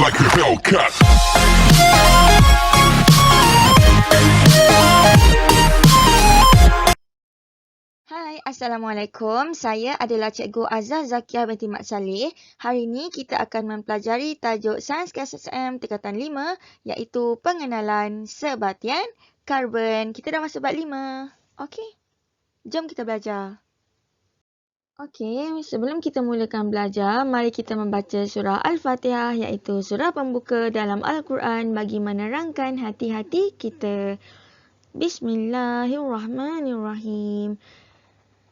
like a Hellcat. Hai, Assalamualaikum. Saya adalah Cikgu Azhar Zakiah binti Mat Saleh. Hari ini kita akan mempelajari tajuk Sains KSSM tingkatan 5 iaitu pengenalan sebatian karbon. Kita dah masuk bab 5. Okey, jom kita belajar. Okey, sebelum kita mulakan belajar, mari kita membaca surah Al-Fatihah iaitu surah pembuka dalam Al-Quran bagi menerangkan hati-hati kita. Bismillahirrahmanirrahim.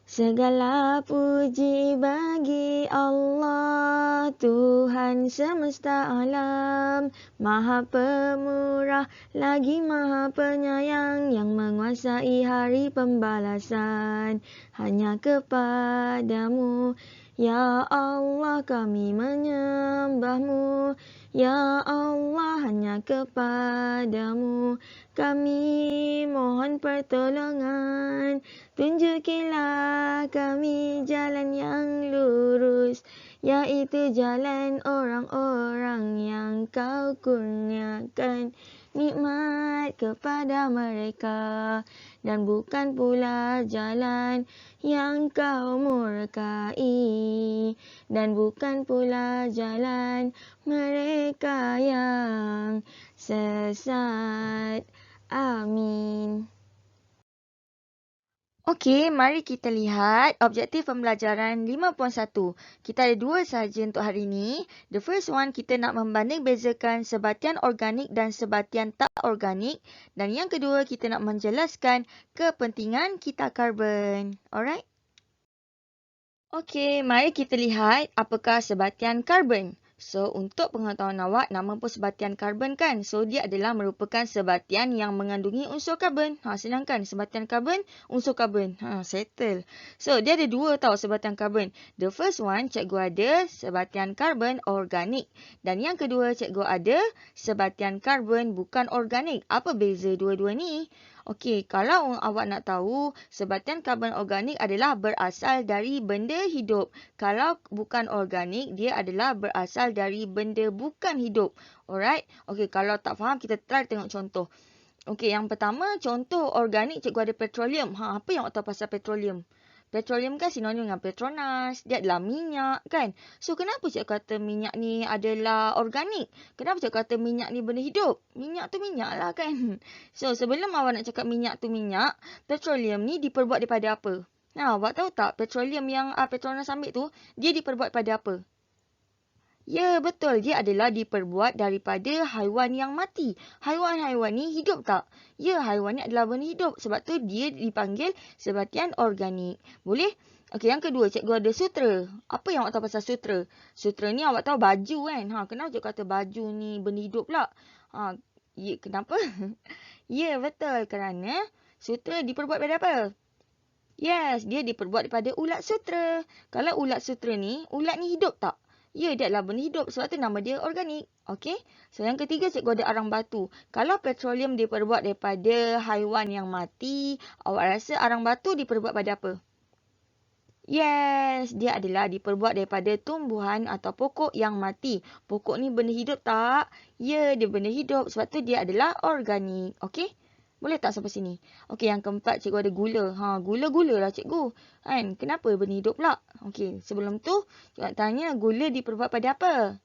Segala puji bagi Allah, Tuhan semesta alam, Maha Pemurah lagi Maha Penyayang yang menguasai hari pembalasan. Hanya kepadamu, ya Allah kami menyembahmu. Ya Allah, hanya kepadamu kami mohon pertolongan. Tunjukilah kami jalan yang lurus, yaitu jalan orang-orang yang kau kurniakan nikmat kepada mereka, dan bukan pula jalan yang kau murkai, dan bukan pula jalan mereka yang sesat. Amin. Okey, mari kita lihat objektif pembelajaran 5.1. Kita ada dua sahaja untuk hari ini. The first one, kita nak membanding bezakan sebatian organik dan sebatian tak organik. Dan yang kedua, kita nak menjelaskan kepentingan kita karbon. Alright? Okey, mari kita lihat apakah sebatian karbon. So, untuk pengetahuan awak, nama pun sebatian karbon kan? So, dia adalah merupakan sebatian yang mengandungi unsur karbon. Senang kan? Sebatian karbon, unsur karbon. Settle. So, dia ada dua tau sebatian karbon. The first one, cikgu ada sebatian karbon organik. Dan yang kedua, cikgu ada sebatian karbon bukan organik. Apa beza dua-dua ni? Okey, kalau awak nak tahu, sebatian karbon organik adalah berasal dari benda hidup. Kalau bukan organik, dia adalah berasal dari benda bukan hidup. Alright? Okey, kalau tak faham, kita try tengok contoh. Okey, yang pertama, contoh organik, cikgu ada petroleum. Apa yang awak tahu pasal petroleum? Petroleum kan sinonim dengan Petronas. Dia adalah minyak kan. So, kenapa cikgu kata minyak ni adalah organik? Kenapa cikgu kata minyak ni benda hidup? Minyak tu minyak lah kan. So, sebelum awak nak cakap minyak tu minyak, petroleum ni diperbuat daripada apa? Awak tahu tak petroleum yang Petronas ambil tu, dia diperbuat daripada apa? Ya, betul. Dia adalah diperbuat daripada haiwan yang mati. Haiwan-haiwan ni hidup tak? Ya, haiwan ni adalah benda hidup. Sebab tu dia dipanggil sebatian organik. Boleh? Okey, yang kedua, cikgu ada sutera. Apa yang awak tahu pasal sutera? Sutera ni awak tahu baju kan? Kenapa cikgu kata baju ni benda hidup pula? Ya, kenapa? Ya, betul. Kerana sutera diperbuat daripada apa? Yes, dia diperbuat daripada ulat sutera. Kalau ulat sutera ni, ulat ni hidup tak? Ya, dia adalah benda hidup. Sebab tu nama dia organik. Okey. So, yang ketiga, cikgu ada arang batu. Kalau petroleum diperbuat daripada haiwan yang mati, awak rasa arang batu diperbuat pada apa? Yes, dia adalah diperbuat daripada tumbuhan atau pokok yang mati. Pokok ni benda hidup tak? Ya, dia benda hidup. Sebab tu dia adalah organik. Okey. Boleh tak sampai sini? Okey, yang keempat, cikgu ada gula. Gula-gula lah cikgu. Kan? Kenapa benda hidup pula? Okey, sebelum tu, cikgu nak tanya, gula diperbuat pada apa?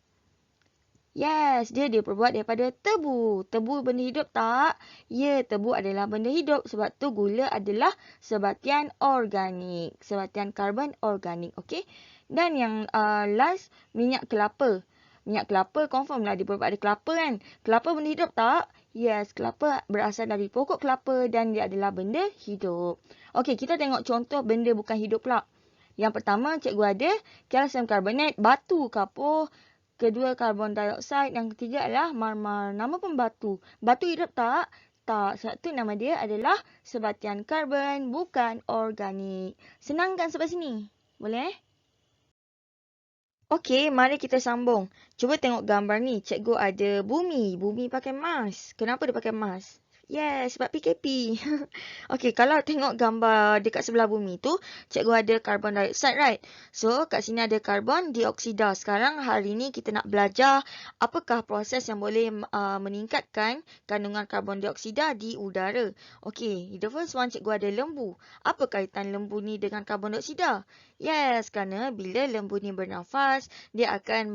Yes, dia diperbuat daripada tebu. Tebu benda hidup tak? Ya, tebu adalah benda hidup. Sebab tu gula adalah sebatian organik. Sebatian karbon organik. Okey? Dan yang last, minyak kelapa. Minyak kelapa confirm lah diperbuat dari kelapa kan? Kelapa benda hidup tak? Yes, kelapa berasal dari pokok kelapa dan dia adalah benda hidup. Okey, kita tengok contoh benda bukan hidup pula. Yang pertama, cikgu ada kalsium karbonat, batu kapur. Kedua, karbon dioksida. Yang ketiga adalah marmar. Nama pun batu. Batu hidup tak? Tak. Sebab tu nama dia adalah sebatian karbon bukan organik. Senang kan sampai sini? Boleh? Okey, mari kita sambung. Cuba tengok gambar ni. Cikgu ada bumi. Bumi pakai emas. Kenapa dia pakai emas? Yes, sebab PKP. Okey, kalau tengok gambar dekat sebelah bumi tu, cikgu ada carbon dioxide, right? So, kat sini ada carbon dioksida. Sekarang hari ni kita nak belajar apakah proses yang boleh meningkatkan kandungan karbon dioksida di udara. Okey, the first one cikgu ada lembu. Apa kaitan lembu ni dengan karbon dioksida? Yes, kerana bila lembu ni bernafas, dia akan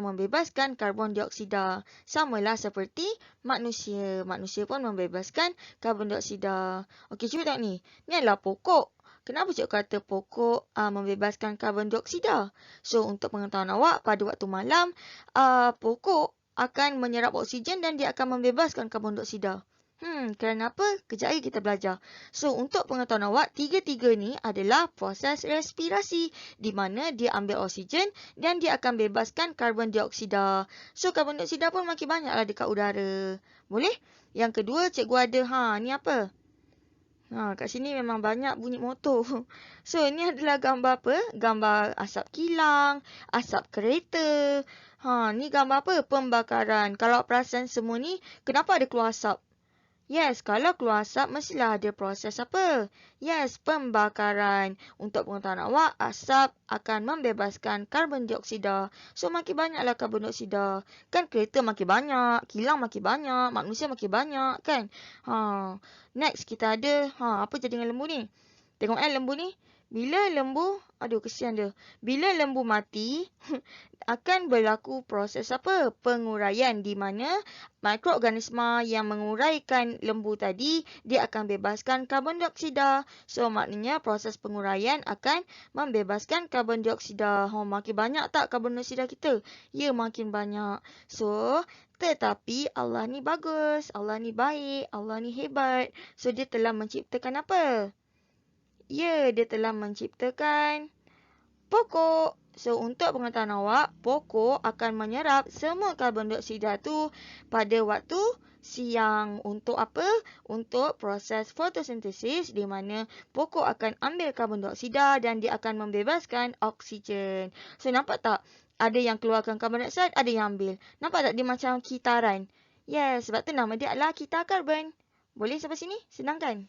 membebaskan karbon dioksida. Samalah seperti manusia. Manusia pun membebaskan karbon dioksida. Okey, cuba tengok ni. Ni adalah pokok. Kenapa cikgu kata pokok membebaskan karbon dioksida? So, untuk pengetahuan awak, pada waktu malam, pokok akan menyerap oksigen dan dia akan membebaskan karbon dioksida. Kerana apa? Kejap lagi kita belajar. So, untuk pengetahuan awak, tiga-tiga ni adalah proses respirasi di mana dia ambil oksigen dan dia akan bebaskan karbon dioksida. So, karbon dioksida pun makin banyaklah dekat udara. Boleh? Yang kedua, cikgu ada, ni apa? Kat sini memang banyak bunyi motor. So, ni adalah gambar apa? Gambar asap kilang, asap kereta. Ni gambar apa? Pembakaran. Kalau perasan semua ni, kenapa ada keluar asap? Yes, kalau keluar asap, mestilah ada proses apa? Yes, pembakaran. Untuk pengetahuan awak, asap akan membebaskan karbon dioksida. So, makin banyaklah karbon dioksida. Kan kereta makin banyak, kilang makin banyak, manusia makin banyak, kan? Next, kita ada, apa jadi dengan lembu ni? Tengok lembu ni. Bila lembu, kesian dia. Bila lembu mati, akan berlaku proses apa? Penguraian di mana mikroorganisma yang menguraikan lembu tadi, dia akan bebaskan karbon dioksida. So, maknanya proses penguraian akan membebaskan karbon dioksida. Makin banyak tak karbon dioksida kita? Ya, makin banyak. So, tetapi Allah ni bagus, Allah ni baik, Allah ni hebat. So, dia telah menciptakan apa? Ya, dia telah menciptakan pokok. So, untuk pengetahuan awak, pokok akan menyerap semua karbon dioksida tu pada waktu siang. Untuk apa? Untuk proses fotosintesis di mana pokok akan ambil karbon dioksida dan dia akan membebaskan oksigen. So, nampak tak? Ada yang keluarkan karbon dioksida, ada yang ambil. Nampak tak dia macam kitaran? Yes, sebab tu nama dia adalah kitar karbon. Boleh sampai sini? Senang kan?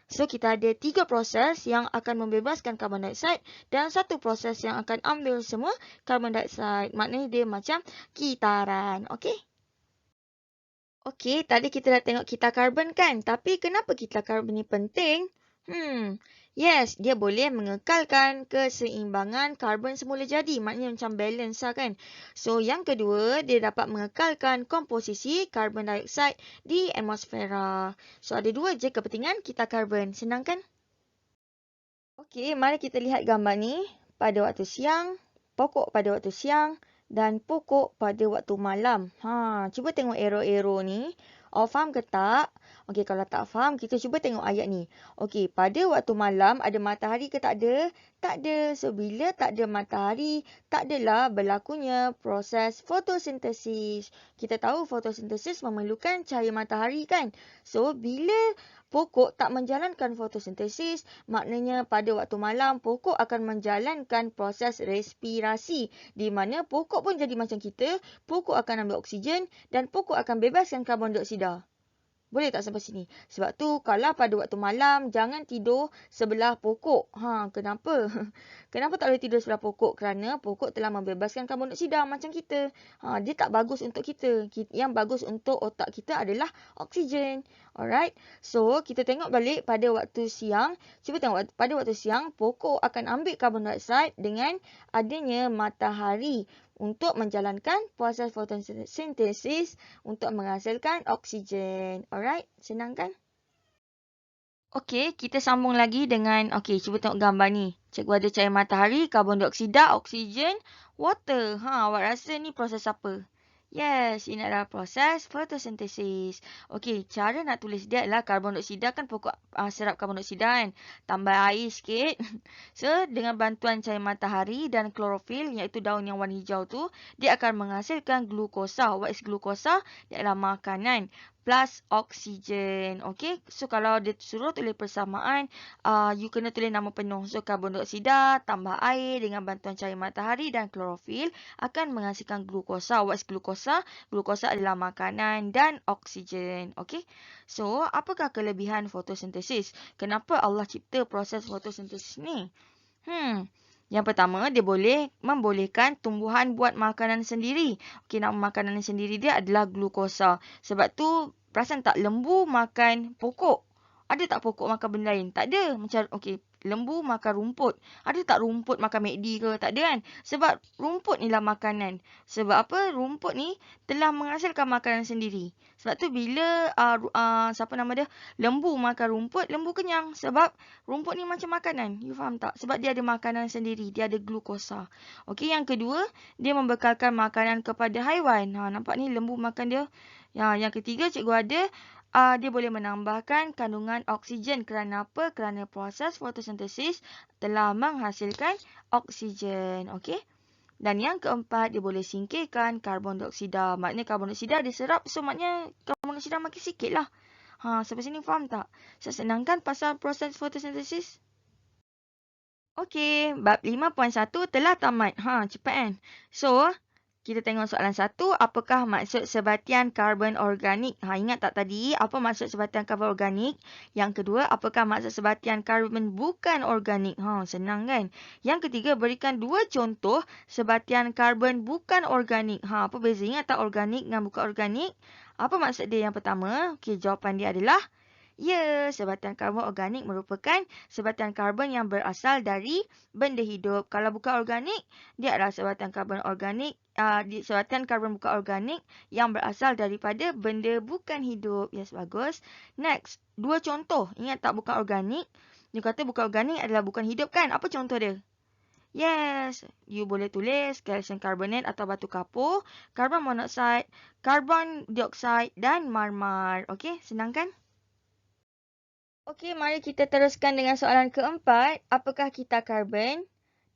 So, kita ada 3 proses yang akan membebaskan karbon dioksida dan 1 proses yang akan ambil semua karbon dioksida. Maknanya dia macam kitaran. Okey? Okey, tadi kita dah tengok kitar karbon kan? Tapi kenapa kitar karbon ni penting? Yes, dia boleh mengekalkan keseimbangan karbon semula jadi. Maknanya macam balance lah kan. So, yang kedua, dia dapat mengekalkan komposisi karbon dioksida di atmosfera. So, ada 2 je kepentingan kitar karbon. Senang kan? Okey, mari kita lihat gambar ni. Pada waktu siang, pokok pada waktu siang dan pokok pada waktu malam. Cuba tengok arrow-arrow ni. Faham ke tak? Okey, kalau tak faham, kita cuba tengok ayat ni. Okey, pada waktu malam ada matahari ke tak ada? Tak ada. So, bila tak ada matahari, tak adalah berlakunya proses fotosintesis. Kita tahu fotosintesis memerlukan cahaya matahari kan? So, bila pokok tak menjalankan fotosintesis, maknanya pada waktu malam pokok akan menjalankan proses respirasi di mana pokok pun jadi macam kita, pokok akan ambil oksigen dan pokok akan bebaskan karbon dioksida. Boleh tak sampai sini? Sebab tu kalau pada waktu malam jangan tidur sebelah pokok. Kenapa? Kenapa tak boleh tidur sebelah pokok? Kerana pokok telah membebaskan karbon dioksida macam kita. Dia tak bagus untuk kita. Yang bagus untuk otak kita adalah oksigen. Alright. So, kita tengok balik pada waktu siang. Cuba tengok pada waktu siang pokok akan ambil karbon dioksida dengan adanya matahari untuk menjalankan proses fotosintesis untuk menghasilkan oksigen. Alright, senang kan? Okey, kita sambung lagi dengan, cuba tengok gambar ni. Cikgu ada cahaya matahari, karbon dioksida, oksigen, water. Awak rasa ni proses apa? Yes, ini adalah proses fotosintesis. Okey, cara nak tulis dia adalah karbon dioksida kan pokok serap karbon dioksida kan. Tambah air sikit. So, dengan bantuan cahaya matahari dan klorofil iaitu daun yang warna hijau tu, dia akan menghasilkan glukosa. What is glukosa? Dia adalah makanan plus oksigen. Okey, so kalau dia suruh tulis persamaan, you kena tulis nama penuh. So, karbon dioksida tambah air dengan bantuan cahaya matahari dan klorofil akan menghasilkan glukosa. What is glukosa? glukosa. Glukosa adalah makanan dan oksigen. Okey. So, apakah kelebihan fotosintesis? Kenapa Allah cipta proses fotosintesis ni? Yang pertama, dia membolehkan tumbuhan buat makanan sendiri. Okey, nama makanan sendiri dia adalah glukosa. Sebab tu, perasan tak lembu makan pokok? Ada tak pokok makan benda lain? Tak ada. Macam, okey, lembu makan rumput. Ada tak rumput makan McD ke? Tak ada kan? Sebab rumput ni lah makanan. Sebab apa? Rumput ni telah menghasilkan makanan sendiri. Sebab tu bila lembu makan rumput, lembu kenyang. Sebab rumput ni macam makanan. You faham tak? Sebab dia ada makanan sendiri. Dia ada glukosa. Okey, yang kedua, dia membekalkan makanan kepada haiwan. Nampak ni lembu makan dia. Yang ketiga, cikgu ada. Dia boleh menambahkan kandungan oksigen. Kerana apa? Kerana proses fotosintesis telah menghasilkan oksigen. Okey. Dan yang keempat, dia boleh singkirkan karbon dioksida. Maknanya karbon dioksida diserap. So, maknanya karbon dioksida makin sikit lah. Sampai sini faham tak? Saya senangkan pasal proses fotosintesis. Okey, bab 5.1 telah tamat. Cepat kan? So, kita tengok soalan 1. Apakah maksud sebatian karbon organik? Ingat tak tadi? Apa maksud sebatian karbon organik? Yang kedua, apakah maksud sebatian karbon bukan organik? Senang kan? Yang ketiga, berikan 2 contoh sebatian karbon bukan organik. Apa beza? Ingat tak organik dengan bukan organik? Apa maksud dia yang pertama? Okey, jawapan dia adalah ya, sebatian karbon organik merupakan sebatian karbon yang berasal dari benda hidup. Kalau bukan organik, dia adalah sebatian karbon organik. Sebatian karbon bukan organik yang berasal daripada benda bukan hidup. Yes, bagus. Next, 2 contoh. Ingat tak bukan organik? Dia kata bukan organik adalah bukan hidup kan? Apa contoh dia? Yes, you boleh tulis kalsium karbonat atau batu kapur, karbon monoksida, karbon dioksida dan marmar. Okey, senang kan? Okey, mari kita teruskan dengan soalan keempat. Apakah kita karbon?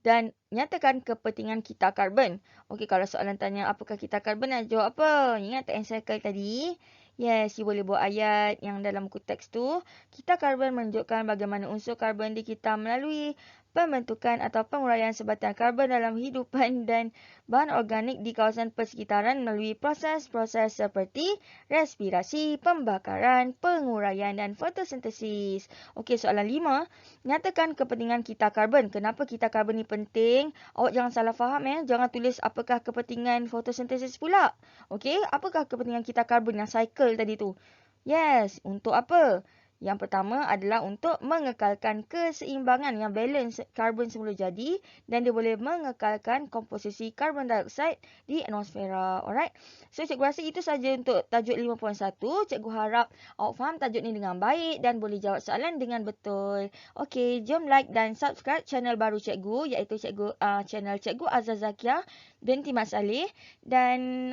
Dan nyatakan kepentingan kita karbon. Okey, kalau soalan tanya apakah kita karbon, nak jawab apa? Ingat tak encircle tadi? Yes, you boleh buat ayat yang dalam buku teks tu. Kita karbon menunjukkan bagaimana unsur karbon di kita melalui pembentukan atau penguraian sebatian karbon dalam hidupan dan bahan organik di kawasan persekitaran melalui proses-proses seperti respirasi, pembakaran, penguraian dan fotosintesis. Okey, soalan 5. Nyatakan kepentingan kita karbon. Kenapa kita karbon ni penting? Awak jangan salah faham Jangan tulis apakah kepentingan fotosintesis pula. Okey, apakah kepentingan kita karbon yang cycle tadi tu? Yes, untuk apa? Yang pertama adalah untuk mengekalkan keseimbangan yang balance karbon semula jadi dan dia boleh mengekalkan komposisi karbon dioksida di atmosfera. Alright. So, cikgu rasa itu saja untuk tajuk 5.1. Cikgu harap awak faham tajuk ni dengan baik dan boleh jawab soalan dengan betul. Okey, jom like dan subscribe channel baru cikgu iaitu channel Cikgu Azza Zakia binti Mat Saleh dan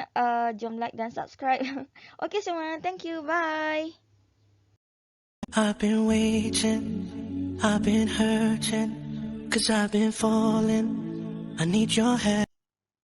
jom like dan subscribe. Okey semua, thank you. Bye. I've been waiting, I've been hurting, 'cause I've been falling. I need your help.